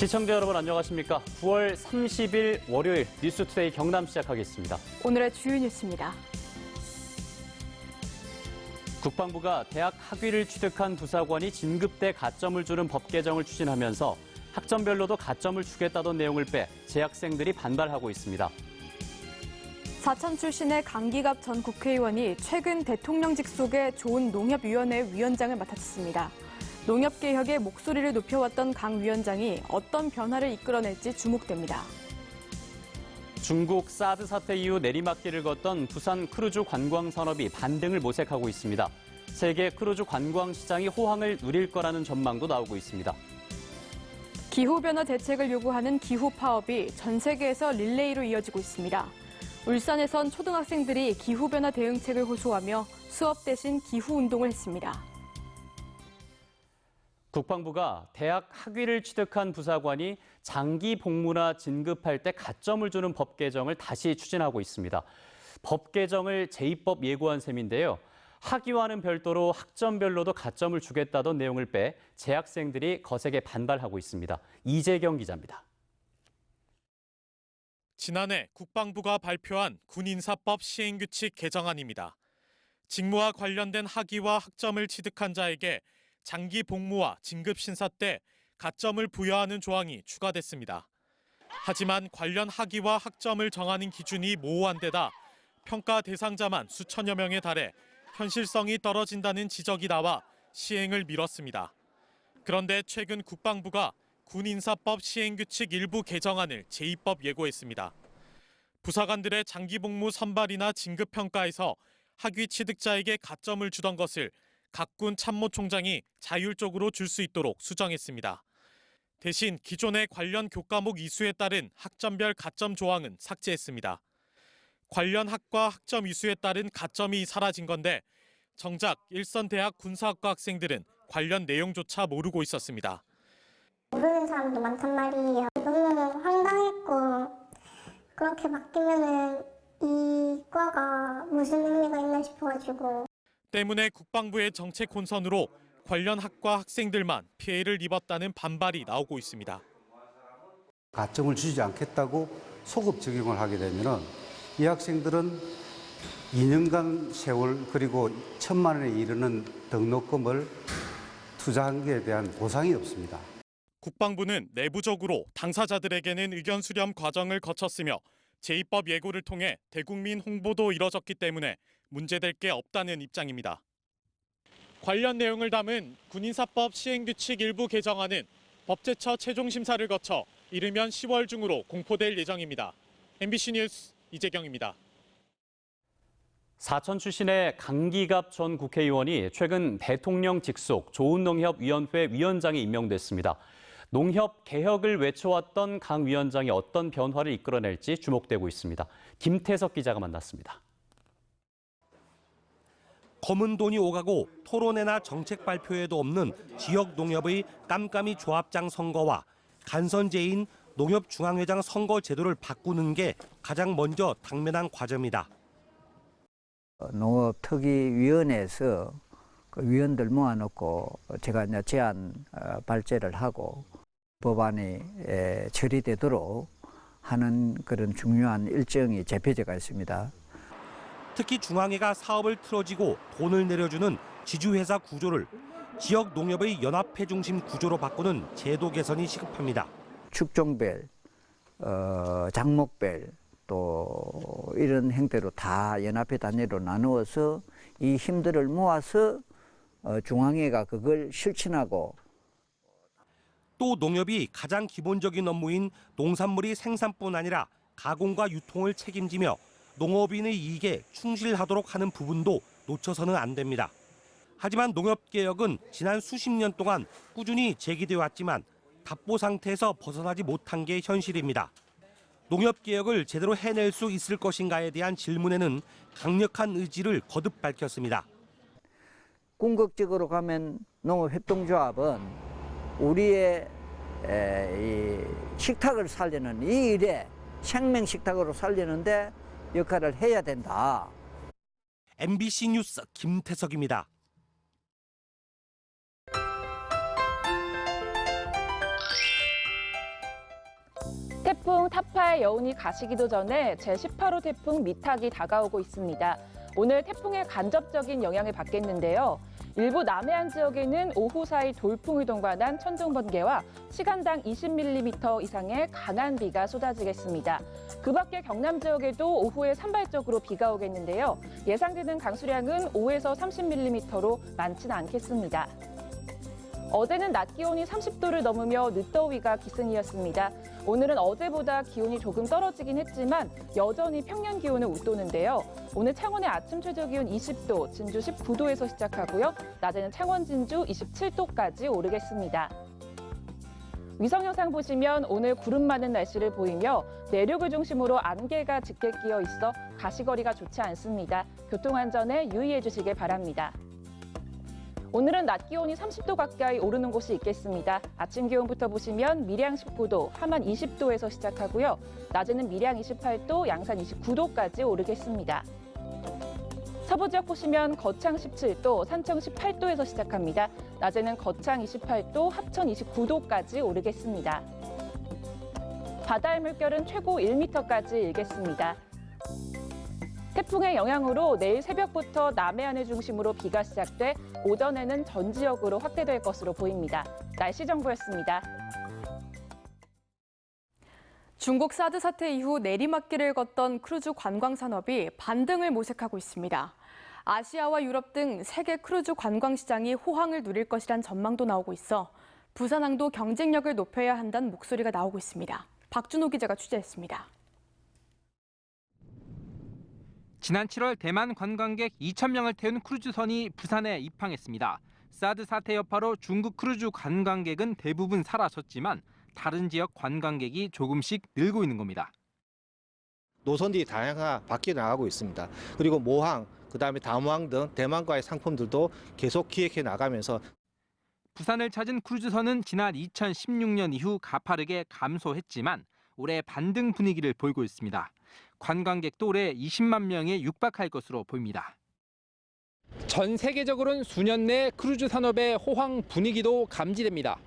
시청자 여러분 안녕하십니까? 9월 30일 월요일 뉴스투데이 경남 시작하겠습니다. 오늘의 주요 뉴스입니다. 국방부가 대학 학위를 취득한 부사관이 진급대 가점을 주는 법 개정을 추진하면서 학점별로도 가점을 주겠다던 내용을 빼 재학생들이 반발하고 있습니다. 사천 출신의 강기갑 전 국회의원이 최근 대통령 직속의 조은농협위원회 위원장을 맡았습니다. 농협개혁의 목소리를 높여왔던 강 위원장이 어떤 변화를 이끌어낼지 주목됩니다. 중국 사드 사태 이후 내리막길을 걷던 부산 크루즈 관광 산업이 반등을 모색하고 있습니다. 세계 크루즈 관광 시장이 호황을 누릴 거라는 전망도 나오고 있습니다. 기후변화 대책을 요구하는 기후 파업이 전 세계에서 릴레이로 이어지고 있습니다. 울산에선 초등학생들이 기후변화 대응책을 호소하며 수업 대신 기후운동을 했습니다. 국방부가 대학 학위를 취득한 부사관이 장기 복무나 진급할 때 가점을 주는 법 개정을 다시 추진하고 있습니다. 법 개정을 제2법 예고한 셈인데요. 학위와는 별도로 학점별로도 가점을 주겠다던 내용을 빼 재학생들이 거세게 반발하고 있습니다. 이재경 기자입니다. 지난해 국방부가 발표한 군인사법 시행규칙 개정안입니다. 직무와 관련된 학위와 학점을 취득한 자에게 장기 복무와 진급 심사 때 가점을 부여하는 조항이 추가됐습니다. 하지만 관련 학위와 학점을 정하는 기준이 모호한 데다 평가 대상자만 수천여 명에 달해 현실성이 떨어진다는 지적이 나와 시행을 미뤘습니다. 그런데 최근 국방부가 군인사법 시행규칙 일부 개정안을 제2법 예고했습니다. 부사관들의 장기 복무 선발이나 진급 평가에서 학위 취득자에게 가점을 주던 것을 각군 참모총장이 자율적으로 줄 수 있도록 수정했습니다. 대신 기존의 관련 교과목 이수에 따른 학점별 가점 조항은 삭제했습니다. 관련 학과 학점 이수에 따른 가점이 사라진 건데 정작 일선 대학 군사학과 학생들은 관련 내용조차 모르고 있었습니다. 모르는 사람도 많단 말이에요. 너무 황당했고 그렇게 바뀌면은 이 과가 무슨 의미가 있나 싶어가지고. 때문에 국방부의 정책 혼선으로 관련 학과 학생들만 피해를 입었다는 반발이 나오고 있습니다. 가점을 주지 않겠다고 소급 적용을 하게 되면은 이 학생들은 2년간 세월 그리고 1,000만 원에 이르는 등록금을 투자한 것에 대한 보상이 없습니다. 국방부는 내부적으로 당사자들에게는 의견 수렴 과정을 거쳤으며 제2법 예고를 통해 대국민 홍보도 이뤄졌기 때문에 문제될 게 없다는 입장입니다. 관련 내용을 담은 군인사법 시행규칙 일부 개정안은 법제처 최종 심사를 거쳐 이르면 10월 중으로 공포될 예정입니다. MBC 뉴스 이재경입니다. 사천 출신의 강기갑 전 국회의원이 최근 대통령 직속 조은농협위원회 위원장에 임명됐습니다. 농협 개혁을 외쳐왔던 강 위원장이 어떤 변화를 이끌어낼지 주목되고 있습니다. 김태석 기자가 만났습니다. 검은 돈이 오가고 토론회나 정책 발표에도 없는 지역 농협의 깜깜이 조합장 선거와 간선제인 농협중앙회장 선거 제도를 바꾸는 게 가장 먼저 당면한 과제입니다. 농업특위위원회에서 그 위원들 모아놓고 제가 이제 제안 발제를 하고 법안이 처리되도록 하는 그런 중요한 일정이 잡혀져 있습니다. 특히 중앙회가 사업을 틀어지고 돈을 내려주는 지주회사 구조를 지역 농협의 연합회 중심 구조로 바꾸는 제도 개선이 시급합니다. 축종별, 장목별 또 이런 행태로 다 연합회 단위로 나누어서 이 힘들을 모아서 중앙회가 그걸 실천하고 또 농협이 가장 기본적인 업무인 농산물의 생산뿐 아니라 가공과 유통을 책임지며 농업인의 이익에 충실하도록 하는 부분도 놓쳐서는 안 됩니다. 하지만 농협개혁은 지난 수십 년 동안 꾸준히 제기돼 왔지만 답보 상태에서 벗어나지 못한 게 현실입니다. 농협개혁을 제대로 해낼 수 있을 것인가에 대한 질문에는 강력한 의지를 거듭 밝혔습니다. 궁극적으로 가면 농업협동조합은 우리의 이 식탁을 살리는 이 일에 생명식탁으로 살리는데 역할을 해야 된다. MBC 뉴스 김태석입니다. 태풍 타파의 여운이 가시기도 전에 제18호 태풍 미탁이 다가오고 있습니다. 오늘 태풍의 간접적인 영향을 받겠는데요. 일부 남해안 지역에는 오후 사이 돌풍을 동반한 천둥 번개와 시간당 20mm 이상의 강한 비가 쏟아지겠습니다. 그 밖에 경남 지역에도 오후에 산발적으로 비가 오겠는데요. 예상되는 강수량은 5에서 30mm로 많지는 않겠습니다. 어제는 낮 기온이 30도를 넘으며 늦더위가 기승이었습니다. 오늘은 어제보다 기온이 조금 떨어지긴 했지만 여전히 평년 기온을 웃도는데요. 오늘 창원의 아침 최저 기온 20도, 진주 19도에서 시작하고요. 낮에는 창원, 진주 27도까지 오르겠습니다. 위성 영상 보시면 오늘 구름 많은 날씨를 보이며 내륙을 중심으로 안개가 짙게 끼어 있어 가시거리가 좋지 않습니다. 교통안전에 유의해 주시길 바랍니다. 오늘은 낮 기온이 30도 가까이 오르는 곳이 있겠습니다. 아침 기온부터 보시면 밀양 19도, 함안 20도에서 시작하고요. 낮에는 밀양 28도, 양산 29도까지 오르겠습니다. 서부 지역 보시면 거창 17도, 산청 18도에서 시작합니다. 낮에는 거창 28도, 합천 29도까지 오르겠습니다. 바다의 물결은 최고 1m까지 일겠습니다. 태풍의 영향으로 내일 새벽부터 남해안을 중심으로 비가 시작돼 오전에는 전 지역으로 확대될 것으로 보입니다. 날씨 정보였습니다. 중국 사드 사태 이후 내리막길을 걷던 크루즈 관광 산업이 반등을 모색하고 있습니다. 아시아와 유럽 등 세계 크루즈 관광 시장이 호황을 누릴 것이란 전망도 나오고 있어 부산항도 경쟁력을 높여야 한다는 목소리가 나오고 있습니다. 박준호 기자가 취재했습니다. 지난 7월 대만 관광객 2,000명을 태운 크루즈선이 부산에 입항했습니다. 사드 사태 여파로 중국 크루즈 관광객은 대부분 사라졌지만 다른 지역 관광객이 조금씩 늘고 있는 겁니다. 노선들이 다양하게 바뀌어 나가고 있습니다. 그리고 모항, 그다음에 담황 등 대만과의 상품들도 계속 기획해 나가면서 부산을 찾은 크루즈선은 지난 2016년 이후 가파르게 감소했지만 올해 반등 분위기를 보이고 있습니다. 관광객도 올해 20만 명에 육박할 것으로 보입니다. 전 세계적으로는 수년 내 크루즈 산업의 호황 분위기도 감지됩니다.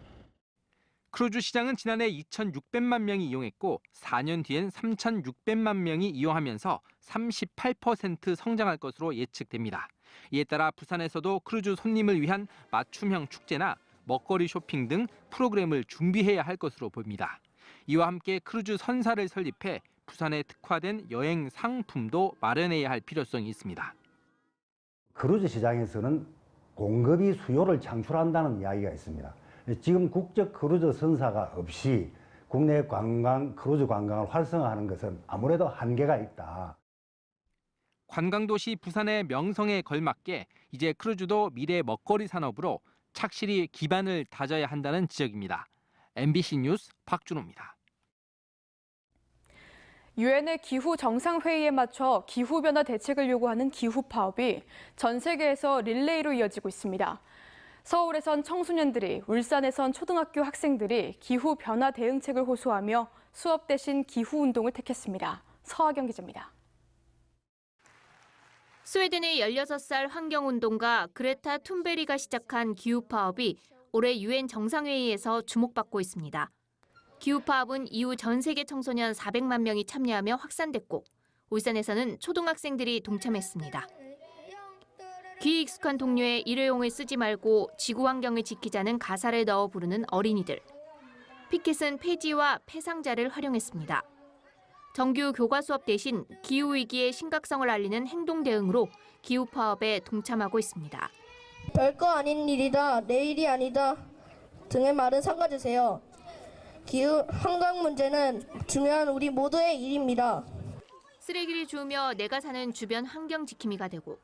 크루즈 시장은 지난해 2,600만 명이 이용했고 4년 뒤엔 3,600만 명이 이용하면서 38% 성장할 것으로 예측됩니다. 이에 따라 부산에서도 크루즈 손님을 위한 맞춤형 축제나 먹거리 쇼핑 등 프로그램을 준비해야 할 것으로 보입니다. 이와 함께 크루즈 선사를 설립해 부산에 특화된 여행 상품도 마련해야 할 필요성이 있습니다. 크루즈 시장에서는 공급이 수요를 창출한다는 이야기가 있습니다. 지금 국적 크루즈 선사가 없이 국내 크루즈 관광을 활성화하는 것은 아무래도 한계가 있다. 관광도시 부산의 명성에 걸맞게 이제 크루즈도 미래 먹거리 산업으로 착실히 기반을 다져야 한다는 지적입니다. MBC 뉴스 박준호입니다. 유엔의 기후 정상회의에 맞춰 기후변화 대책을 요구하는 기후 파업이 전 세계에서 릴레이로 이어지고 있습니다. 서울에선 청소년들이, 울산에선 초등학교 학생들이 기후변화 대응책을 호소하며 수업 대신 기후운동을 택했습니다. 서하경 기자입니다. 스웨덴의 16살 환경운동가 그레타 툰베리가 시작한 기후 파업이 올해 유엔 정상회의에서 주목받고 있습니다. 기후 파업은 이후 전 세계 청소년 400만 명이 참여하며 확산됐고 울산에서는 초등학생들이 동참했습니다. 귀 익숙한 동요에 일회용을 쓰지 말고 지구 환경을 지키자는 가사를 넣어 부르는 어린이들. 피켓은 폐지와 폐상자를 활용했습니다. 정규 교과 수업 대신 기후위기의 심각성을 알리는 행동 대응으로 기후 파업에 동참하고 있습니다. 별거 아닌 일이다, 내일이 아니다 등의 말은 삼가주세요. 기후 환경 문제는 중요한 우리 모두의 일입니다. 쓰레기를 주우며 내가 사는 주변 환경 지킴이가 되고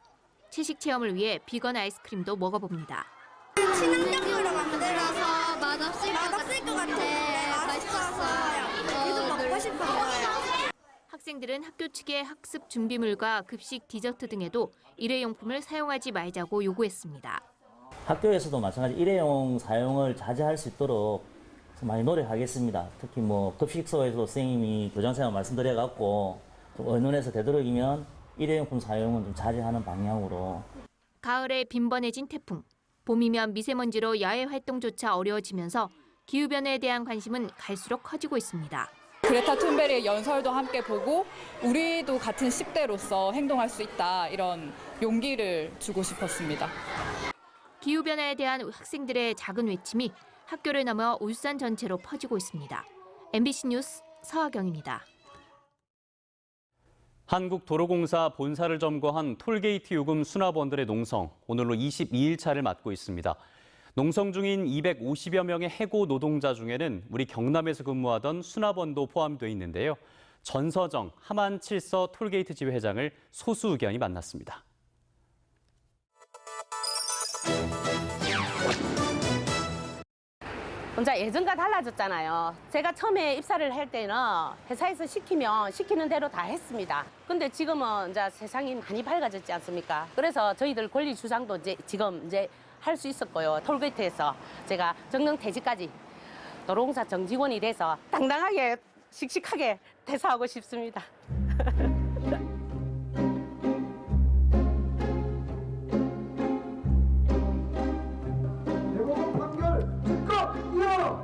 채식 체험을 위해 비건 아이스크림도 먹어봅니다. 친환경으로 만들어서 맛없을 것 같은데 맛있었어요. 계속 먹고 싶어요. 학생들은 학교 측의 학습 준비물과 급식 디저트 등에도 일회용품을 사용하지 말자고 요구했습니다. 학교에서도 마찬가지 일회용 사용을 자제할 수 있도록 많이 노력하겠습니다. 특히 급식소에서 선생님이 교장선생님 말씀드려갖고 의논해서 되도록이면 일회용품 사용은 좀 자제하는 방향으로. 가을에 빈번해진 태풍, 봄이면 미세먼지로 야외 활동조차 어려워지면서 기후변화에 대한 관심은 갈수록 커지고 있습니다. 그레타 툰베리의 연설도 함께 보고 우리도 같은 10대로서 행동할 수 있다, 이런 용기를 주고 싶었습니다. 기후변화에 대한 학생들의 작은 외침이 학교를 넘어 울산 전체로 퍼지고 있습니다. MBC 뉴스 서하경입니다. 한국도로공사 본사를 점거한 톨게이트 요금 수납원들의 농성, 오늘로 22일차를 맞고 있습니다. 농성 중인 250여 명의 해고 노동자 중에는 우리 경남에서 근무하던 수납원도 포함되어 있는데요. 전서정 하만7서 톨게이트 지회장을 소수 의견이 만났습니다. 혼자 예전과 달라졌잖아요. 제가 처음에 입사를 할 때는 회사에서 시키면 시키는 대로 다 했습니다. 근데 지금은 이제 세상이 많이 밝아졌지 않습니까? 그래서 저희들 권리 주장도 지금 할 수 있었고요. 톨게이트에서 제가 정년 퇴직까지 도로공사 정직원이 돼서 당당하게 씩씩하게 퇴사하고 싶습니다. 대법원 판결 즉각 이어라!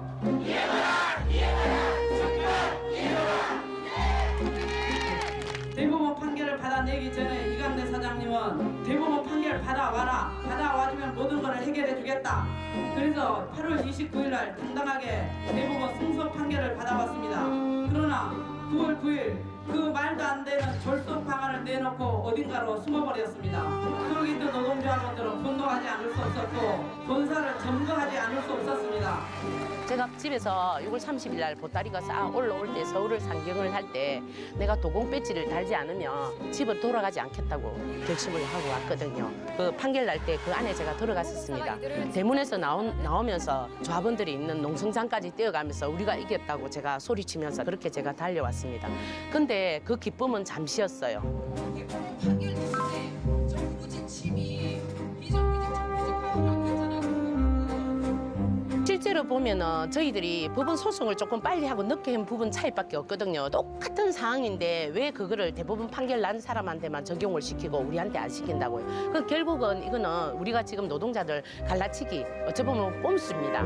대법원 판결을 받아내기 전에 이강대 사장님은 대법원 판결 받아와라. 받아와주면 모든 것을 해결해 주겠다. 그래서 8월 29일 날 당당하게 대법원 승소 판결을 받아왔습니다. 그러나 9월 9일 그 말도 안 되는 졸속 방안을 내놓고 어딘가로 숨어버렸습니다. 톨게이트 노동조합원들은 분노하지 않을 수 없었고 본사를 점거하지 않을 수 없었습니다. 제가 집에서 6월 30일 날 보따리가 싹 올라올 때 서울을 상경을 할 때 내가 도공 배지를 달지 않으면 집을 돌아가지 않겠다고 결심을 하고 왔거든요. 그 판결 날 때 그 안에 제가 들어갔었습니다. 대문에서 나오면서 조합원들이 있는 농성장까지 뛰어가면서 우리가 이겼다고 제가 소리치면서 그렇게 제가 달려왔습니다. 근데 그 기쁨은 잠시였어요. 판결 때문에 정부 지침이 비정규직 실제로 보면은 저희들이 법원 소송을 조금 빨리 하고 늦게 한 부분 차이밖에 없거든요. 똑같은 상황인데 왜 그거를 대법원 판결 난 사람한테만 적용을 시키고 우리한테 안 시킨다고요. 그 결국은 이거는 우리가 지금 노동자들 갈라치기 어찌 보면 꼼수입니다.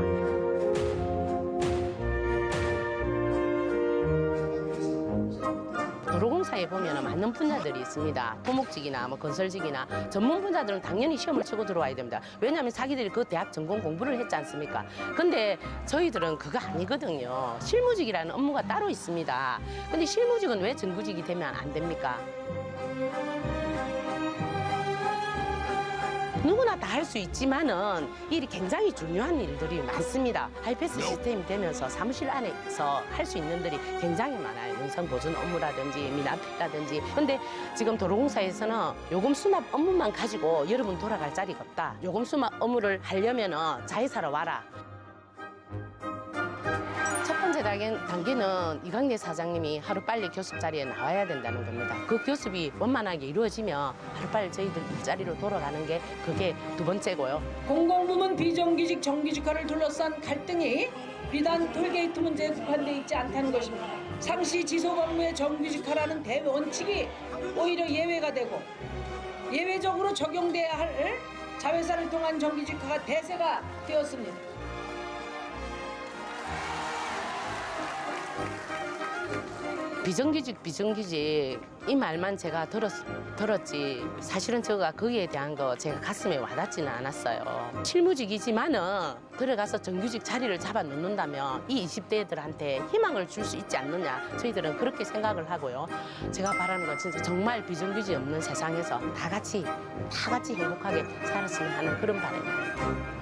도로공사에 보면 많은 분야들이 있습니다. 토목직이나 건설직이나 전문 분야들은 당연히 시험을 치고 들어와야 됩니다. 왜냐하면 자기들이 그 대학 전공 공부를 했지 않습니까? 근데 저희들은 그거 아니거든요. 실무직이라는 업무가 따로 있습니다. 근데 실무직은 왜 정규직이 되면 안 됩니까? 누구나 다 할 수 있지만은 일이 굉장히 중요한 일들이 많습니다. 하이패스 시스템이 되면서 사무실 안에서 할 수 있는 일들이 굉장히 많아요. 영상 보존 업무라든지 미납이라든지. 근데 지금 도로공사에서는 요금 수납 업무만 가지고 여러분 돌아갈 자리가 없다. 요금 수납 업무를 하려면은 자회사로 와라. 첫 번째 단계는 이강대 사장님이 하루빨리 교습 자리에 나와야 된다는 겁니다. 그 교습이 원만하게 이루어지면 하루빨리 저희들 일자리로 돌아가는 게 그게 두 번째고요. 공공부문 비정규직 정규직화를 둘러싼 갈등이 비단 톨게이트 문제에 국한돼 있지 않다는 것입니다. 상시 지속 업무의 정규직화라는 대원칙이 오히려 예외가 되고 예외적으로 적용돼야 할 자회사를 통한 정규직화가 대세가 되었습니다. 비정규직 이 말만 제가 들었지 사실은 제가 거기에 대한 거 제가 가슴에 와닿지는 않았어요. 실무직이지만은 들어가서 정규직 자리를 잡아 놓는다면 이 20대들한테 희망을 줄 수 있지 않느냐, 저희들은 그렇게 생각을 하고요. 제가 바라는 건 진짜 정말 비정규직 없는 세상에서 다 같이 행복하게 살았으면 하는 그런 바람입니다.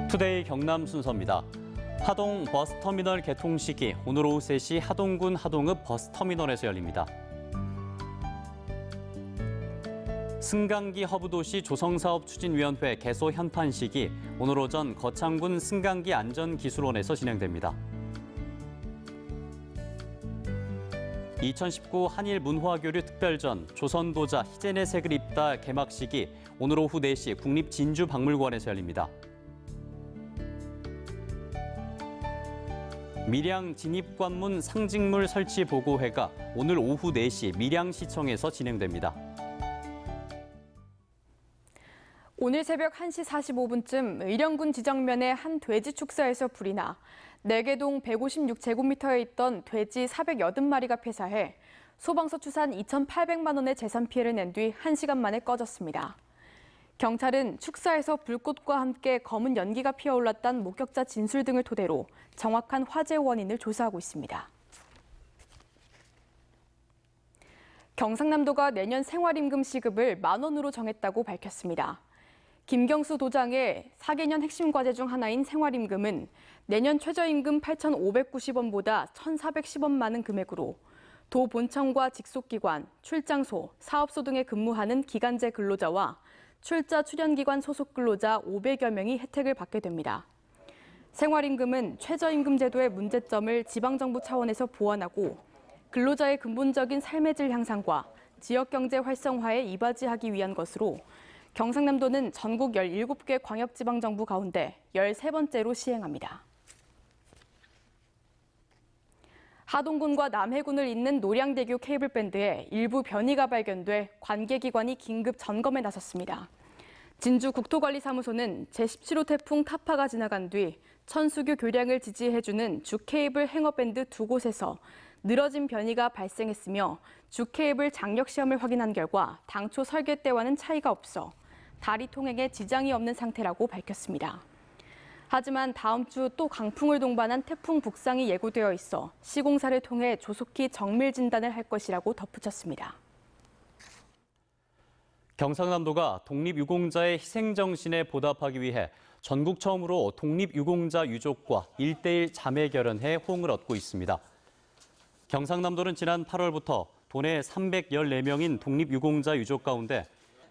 투데이 경남 순서입니다. 하동 버스터미널 개통식이 오늘 오후 3시 하동군 하동읍 버스터미널에서 열립니다. 승강기 허브도시 조성사업추진위원회 개소 현판식이 오늘 오전 거창군 승강기 안전기술원에서 진행됩니다. 2019 한일 문화교류 특별전 조선도자 희젠의 색을 입다 개막식이 오늘 오후 4시 국립진주박물관에서 열립니다. 밀양 진입관문 상징물 설치 보고회가 오늘 오후 4시 밀양시청에서 진행됩니다. 오늘 새벽 1시 45분쯤 의령군 지정면의 한 돼지 축사에서 불이 나 내개동 156제곱미터에 있던 돼지 480마리가 폐사해 소방서 추산 2,800만 원의 재산 피해를 낸 뒤 1시간 만에 꺼졌습니다. 경찰은 축사에서 불꽃과 함께 검은 연기가 피어올랐다는 목격자 진술 등을 토대로 정확한 화재 원인을 조사하고 있습니다. 경상남도가 내년 생활임금 시급을 10,000원으로 정했다고 밝혔습니다. 김경수 도장의 4개년 핵심 과제 중 하나인 생활임금은 내년 최저임금 8,590원보다 1,410원 많은 금액으로 도 본청과 직속기관, 출장소, 사업소 등에 근무하는 기간제 근로자와 출자 출연기관 소속 근로자 500여 명이 혜택을 받게 됩니다. 생활임금은 최저임금 제도의 문제점을 지방정부 차원에서 보완하고 근로자의 근본적인 삶의 질 향상과 지역경제 활성화에 이바지하기 위한 것으로 경상남도는 전국 17개 광역지방정부 가운데 13번째로 시행합니다. 하동군과 남해군을 잇는 노량대교 케이블밴드에 일부 변이가 발견돼 관계기관이 긴급 점검에 나섰습니다. 진주국토관리사무소는 제17호 태풍 타파가 지나간 뒤 천수교 교량을 지지해주는 주케이블 행어밴드 2곳에서 늘어진 변이가 발생했으며 주케이블 장력 시험을 확인한 결과 당초 설계 때와는 차이가 없어 다리 통행에 지장이 없는 상태라고 밝혔습니다. 하지만 다음 주 또 강풍을 동반한 태풍 북상이 예고되어 있어 시공사를 통해 조속히 정밀 진단을 할 것이라고 덧붙였습니다. 경상남도가 독립유공자의 희생정신에 보답하기 위해 전국 처음으로 독립유공자 유족과 1:1 자매 결연해 호응을 얻고 있습니다. 경상남도는 지난 8월부터 도내 314명인 독립유공자 유족 가운데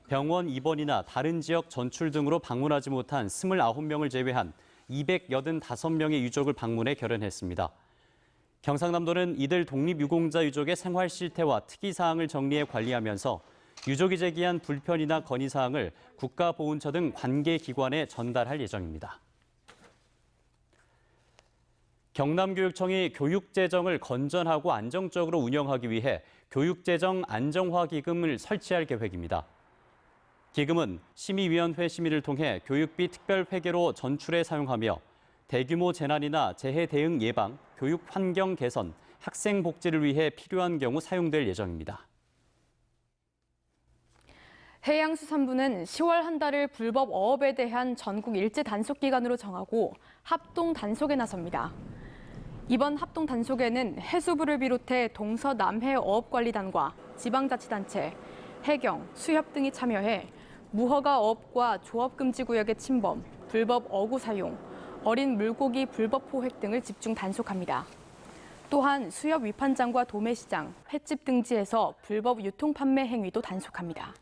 병원 입원이나 다른 지역 전출 등으로 방문하지 못한 29명을 제외한 285명의 유족을 방문해 결연했습니다. 경상남도는 이들 독립유공자 유족의 생활 실태와 특이사항을 정리해 관리하면서 유족이 제기한 불편이나 건의사항을 국가보훈처 등 관계기관에 전달할 예정입니다. 경남교육청이 교육재정을 건전하고 안정적으로 운영하기 위해 교육재정 안정화 기금을 설치할 계획입니다. 기금은 심의위원회 심의를 통해 교육비 특별회계로 전출해 사용하며 대규모 재난이나 재해 대응 예방, 교육 환경 개선, 학생 복지를 위해 필요한 경우 사용될 예정입니다. 해양수산부는 10월 한 달을 불법 어업에 대한 전국 일제 단속 기간으로 정하고 합동 단속에 나섭니다. 이번 합동 단속에는 해수부를 비롯해 동서남해 어업관리단과 지방자치단체, 해경, 수협 등이 참여해 무허가 어업과 조업금지구역의 침범, 불법 어구 사용, 어린 물고기 불법 포획 등을 집중 단속합니다. 또한 수협 위판장과 도매시장, 횟집 등지에서 불법 유통 판매 행위도 단속합니다.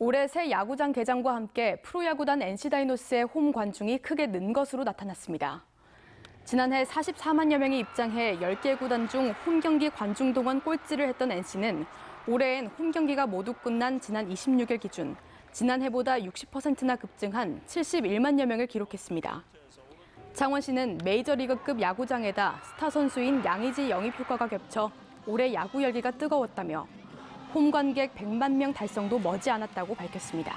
올해 새 야구장 개장과 함께 프로야구단 NC다이노스의 홈 관중이 크게 는 것으로 나타났습니다. 지난해 44만여 명이 입장해 10개 구단 중 홈경기 관중 동원 꼴찌를 했던 NC는 올해엔 홈경기가 모두 끝난 지난 26일 기준 지난해보다 60%나 급증한 71만여 명을 기록했습니다. 창원시는 메이저리그급 야구장에다 스타 선수인 양의지 영입 효과가 겹쳐 올해 야구 열기가 뜨거웠다며 홈 관객 100만 명 달성도 머지않았다고 밝혔습니다.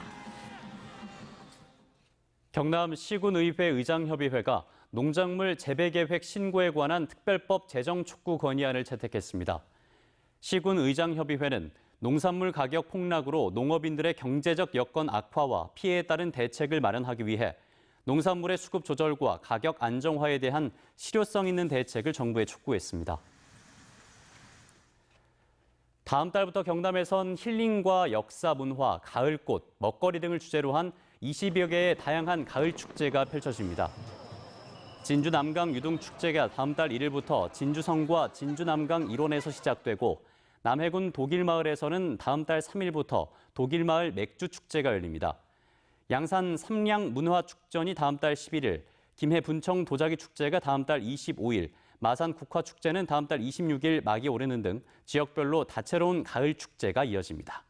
경남 시군의회 의장협의회가 농작물 재배계획 신고에 관한 특별법 제정 촉구 건의안을 채택했습니다. 시군 의장협의회는 농산물 가격 폭락으로 농업인들의 경제적 여건 악화와 피해에 따른 대책을 마련하기 위해 농산물의 수급 조절과 가격 안정화에 대한 실효성 있는 대책을 정부에 촉구했습니다. 다음 달부터 경남에선 힐링과 역사, 문화, 가을꽃, 먹거리 등을 주제로 한 20여 개의 다양한 가을 축제가 펼쳐집니다. 진주 남강 유등축제가 다음 달 1일부터 진주성과 진주 남강 일원에서 시작되고 남해군 독일마을에서는 다음 달 3일부터 독일마을 맥주축제가 열립니다. 양산 삼량문화축전이 다음 달 11일, 김해 분청 도자기축제가 다음 달 25일, 마산 국화축제는 다음 달 26일 막이 오르는 등 지역별로 다채로운 가을 축제가 이어집니다.